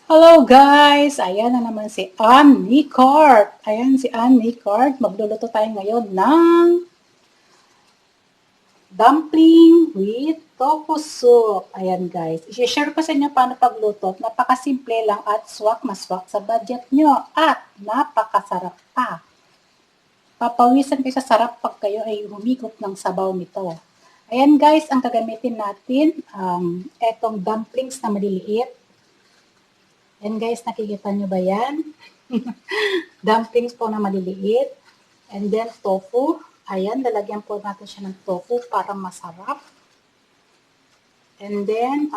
Hello guys! Ayan na naman si Annie Cart. Ayan si Annie Cart. Magluluto tayo ngayon ng dumpling with tofu soup. Ayan guys. I-share ko sa inyo paano pagluto. Napakasimple lang at swak sa budget nyo. At napakasarap pa. Papawisan kayo sa sarap pag kayo ay humigop ng sabaw nito. Ayan guys, ang gagamitin natin, etong dumplings na maliliit. Yan guys, nakikita nyo ba yan? Dumplings po na maliliit. And then tofu. Ayan, lalagyan po natin siya ng tofu para masarap. And then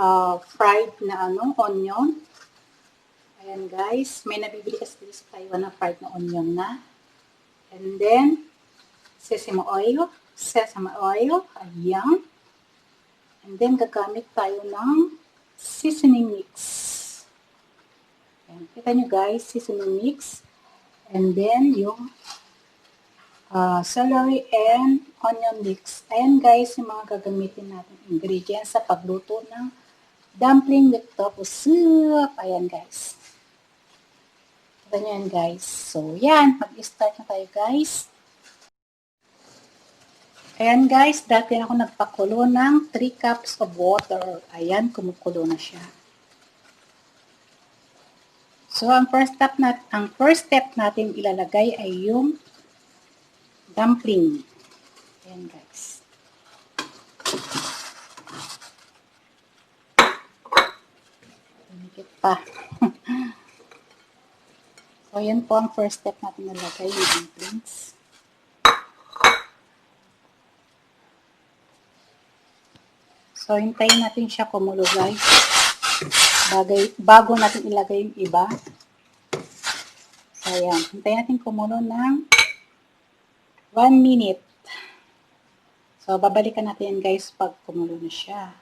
fried na onion. Ayan guys, may nabibili kasi dito sa Taiwan na fried na onion na. And then sesame oil. Ayan. And then gagamit tayo ng seasoning mix. Ayan. Kita nyo guys, seasoning mix. And then yung celery and onion mix. Ayan guys, yung mga gagamitin natin ingredients sa pagluto ng dumpling with tofu soup. Ayan guys. Kita nyo yan guys. So yan, mag-start na tayo guys. Ayan guys, dati ako nagpakulo ng 3 cups of water. Ayan, kumukulo na siya. So, ang first step natin ilalagay ay yung dumpling. Ayan guys. Tumikit pa. So, yan po ang first step natin ilalagay yung dumplings. So, hintayin natin siya kumulo guys. Bago natin ilagay yung iba. So, ayan. Hintayin natin kumulo ng 1 minute. So, babalikan natin yan guys pag kumulo na siya.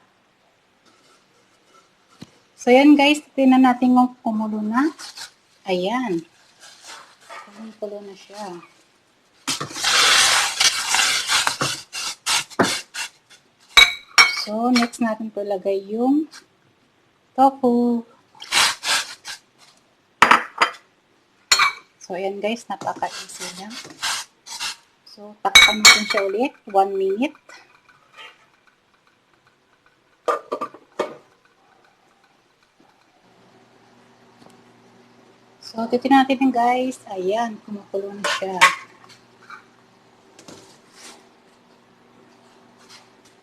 So, yan guys. Tingnan natin kung kumulo na. Ayan. Kumulo na siya. So, next natin po ilagay yung tofu. So, ayan guys, napaka-easy lang. So, takpan natin siya ulit, 1 minute. So, titignan natin guys. Ayan, kumukulo na siya.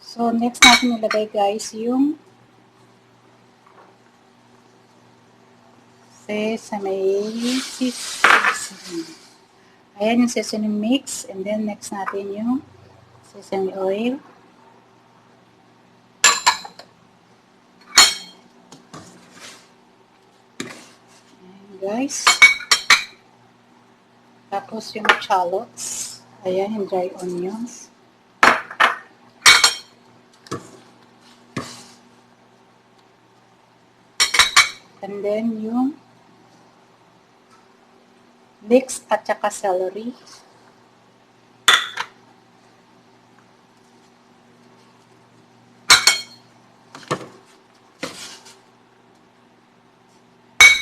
So, next natin ilagay guys yung sesame. Ayan yung sesame mix. And then, next natin yung sesame oil. Ayan guys. Tapos yung shallots. Ayan yung dry onions. And then yung mix at saka celery.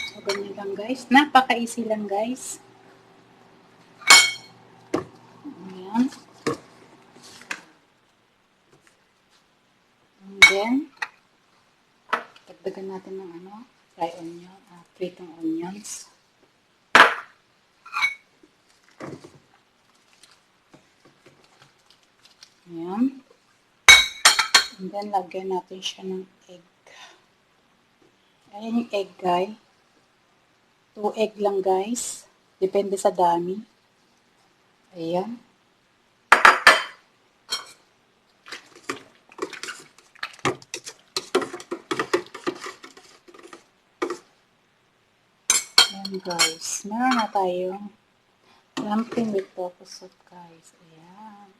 So, ganyan lang guys. Napaka-easy lang guys. Ayan. And then, dagdagan natin ng dry onion, pritong onions. Ayan. And then, lagyan natin siya ng egg. Ayan yung egg, guys. 2 egg lang, guys. Depende sa dami. Ayan. Ayan, guys. Meron na tayong dumpling with tofu soup, guys. Ayan.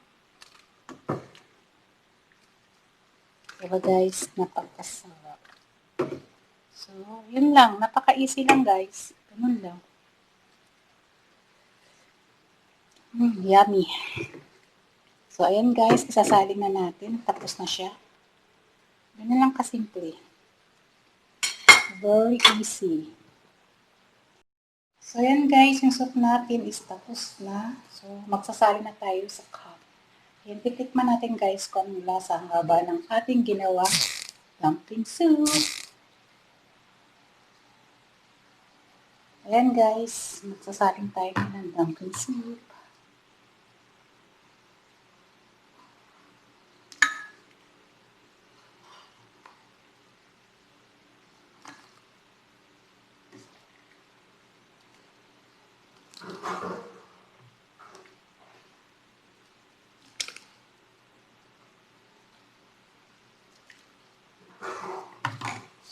Diba guys, napakasarap. So, yun lang. Napaka-easy lang guys. Ganun lang. Yummy. So, ayan guys, isasaling na natin. Tapos na siya. Ganun lang kasimple. Very easy. So, ayan guys, yung soup natin is tapos na. So, magsasali na tayo sa cup. Ayan, titikman natin guys kung anong lasa ang haba ng ating ginawa dumpling soup. Ayan guys, magsasaling tayo ng dumpling soup.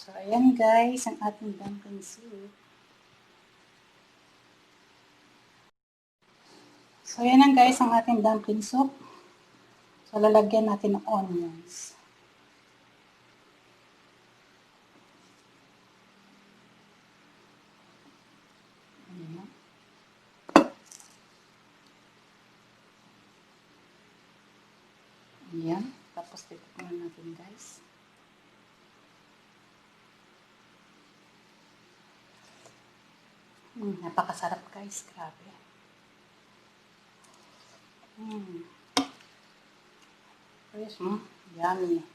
So, ayan guys, ang ating dumpling soup. So, ayan lang guys, ang ating dumpling soup. So, lalagyan natin ng onions. Ayan. Ayan. Tapos, titikman natin guys. Napakasarap guys, grabe. Fresh, yummy.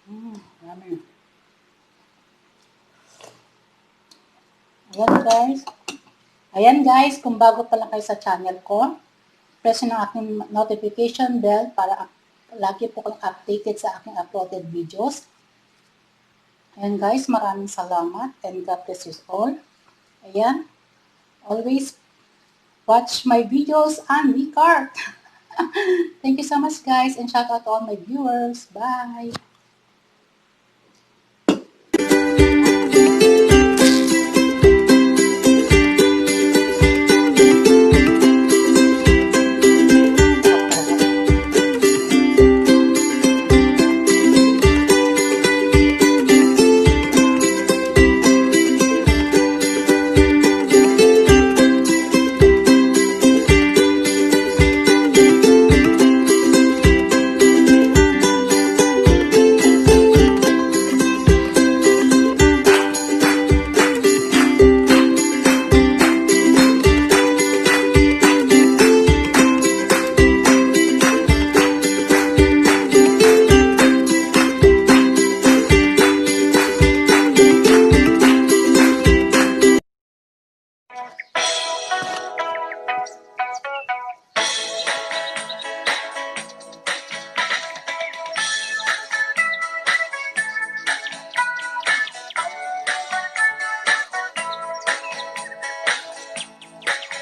Yummy. Ayan guys, kung bago pa lang kayo sa channel ko, press nyo ang aking notification bell para lagi po kayong updated sa aking uploaded videos. Ayan guys, maraming salamat and God bless you all. Ayan, always watch my videos and be cart. Thank you so much guys and shout out to all my viewers. Bye!